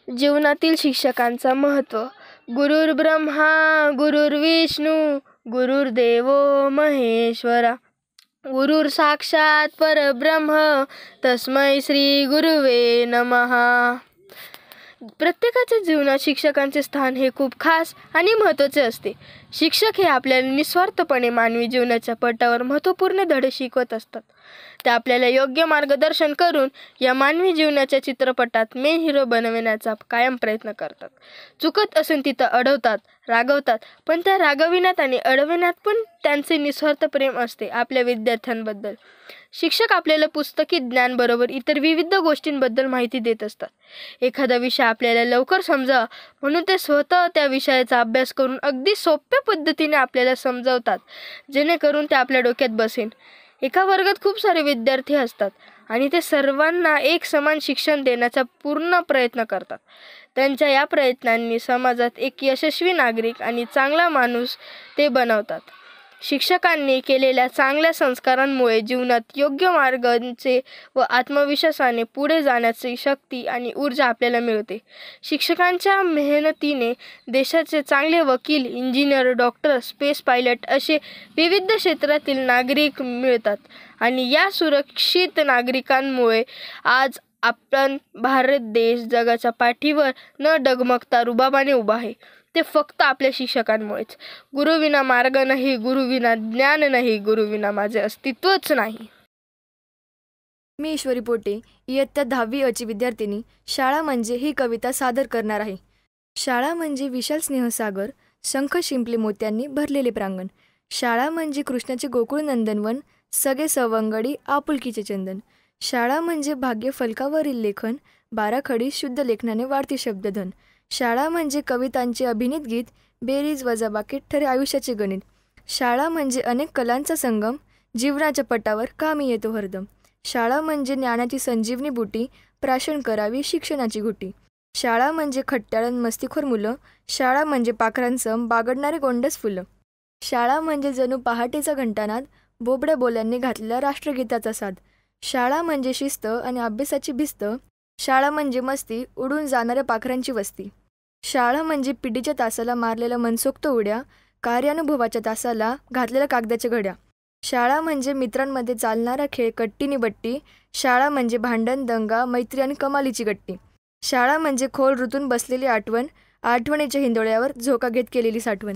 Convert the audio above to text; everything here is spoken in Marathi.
जीवनातील शिक्षकांचा महत्त्व. गुरुर् ब्रह्मा गुरुर्विष्णू गुरुर्देवो महेश्वरा, गुरुर साक्षात परब्रह्म तस्मै श्री गुरुवे नमः. प्रत्येकाच्या जीवनात शिक्षकांचे स्थान हे खूप खास आणि महत्त्वाचे असते. शिक्षक हे आपल्याला निस्वार्थपणे मानवी जीवनाच्या पटावर महत्त्वपूर्ण धडे शिकवत असतात. ते आपल्याला योग्य मार्गदर्शन करून या मानवी जीवनाच्या चित्रपटात मेन हिरो बनविण्याचा कायम प्रयत्न करतात. चुकत असेल तिथं अडवतात, रागवतात, पण त्या रागविण्यात आणि अडविण्यात पण त्यांचे निस्वार्थ प्रेम असते आपल्या विद्यार्थ्यांबद्दल. शिक्षक आपल्याला पुस्तकी ज्ञानबरोबर इतर विविध गोष्टींबद्दल माहिती देत असतात. एखादा विषय आपल्याला लवकर समजावा म्हणून ते स्वतः त्या विषयाचा अभ्यास करून अगदी सोप्या पद्धतीने आपल्याला समजावतात, जेणेकरून ते आपल्या डोक्यात बसेल. एका वर्गात खूप सारे विद्यार्थी असतात आणि ते सर्वांना एक समान शिक्षण देण्याचा पूर्ण प्रयत्न करतात. त्यांच्या या प्रयत्नांनी समाजात एक यशस्वी नागरिक आणि चांगला माणूस ते बनवतात. शिक्षकांनी केलेल्या चांगल्या संस्कारांमुळे जीवनात योग्य मार्गांचे व आत्मविश्वासाने पुढे जाण्याची शक्ती आणि ऊर्जा आपल्याला मिळते. शिक्षकांच्या मेहनतीने देशाचे चांगले वकील, इंजिनियर, डॉक्टर, स्पेस पायलट असे विविध क्षेत्रातील नागरिक मिळतात आणि या सुरक्षित नागरिकांमुळे आज आपण भारत देश जगाच्या पाठीवर न डगमगता रुबाबाने उभा आहे. ते फक्त आपल्या शिक्षकांमुळेच. गुरुविना मार्ग नाही, गुरुविना ज्ञान नाही, गुरुविना माझे अस्तित्वच नाही. मी ईश्वरी पोटे, इयत्ता 10वी अची विद्यार्थिनी. शाळा म्हणजे ही कविता सादर करणार आहे. शाळा म्हणजे विशाल स्नेहसागर, शंख शिंपले मोत्यांनी भरलेले प्रांगण. शाळा म्हणजे कृष्णाचे गोकुळ नंदनवन, सगळे सवंगडी आपुलकीचे चंदन. शाळा म्हणजे भाग्य फलकावरील लेखन, बाराखडी शुद्ध लेखनाने वाढती शब्दधन. शाळा म्हणजे कवितांचे अभिनीत गीत, बेरीज वजाबाकी ठरे आयुष्याचे गणित. शाळा म्हणजे अनेक कलांचा संगम, जीवनाच्या पटावर कामी येतो हरदम. शाळा म्हणजे ज्ञानाची संजीवनी बुटी, प्राशन करावी शिक्षणाची घुटी. शाळा म्हणजे खट्ट्याळन मस्तीखोर मुलं, शाळा म्हणजे पाखरांसम बागडणारे गोंडस फुलं. शाळा म्हणजे जणू पहाटेचा घंटानाद, बोबड्या बोल्यांनी घातलेला राष्ट्रगीताचा साद. शाळा म्हणजे शिस्त आणि अभ्यासाची भिस्त, शाळा म्हणजे मस्ती उडून जाणाऱ्या पाखरांची वस्ती. शाळा म्हणजे पिढीच्या तासाला मारलेला मनसोक्त उड्या, कार्यानुभवाच्या तासाला घातलेल्या कागदाच्या घड्या. शाळा म्हणजे मित्रांमध्ये चालणारा खेळ कट्टीनी बट्टी, शाळा म्हणजे भांडण दंगा मैत्री आणि कमालीची गट्टी. शाळा म्हणजे खोल ऋतून बसलेली आठवण, आठवणीच्या हिंदोळ्यावर झोका घेत केलेली साठवण.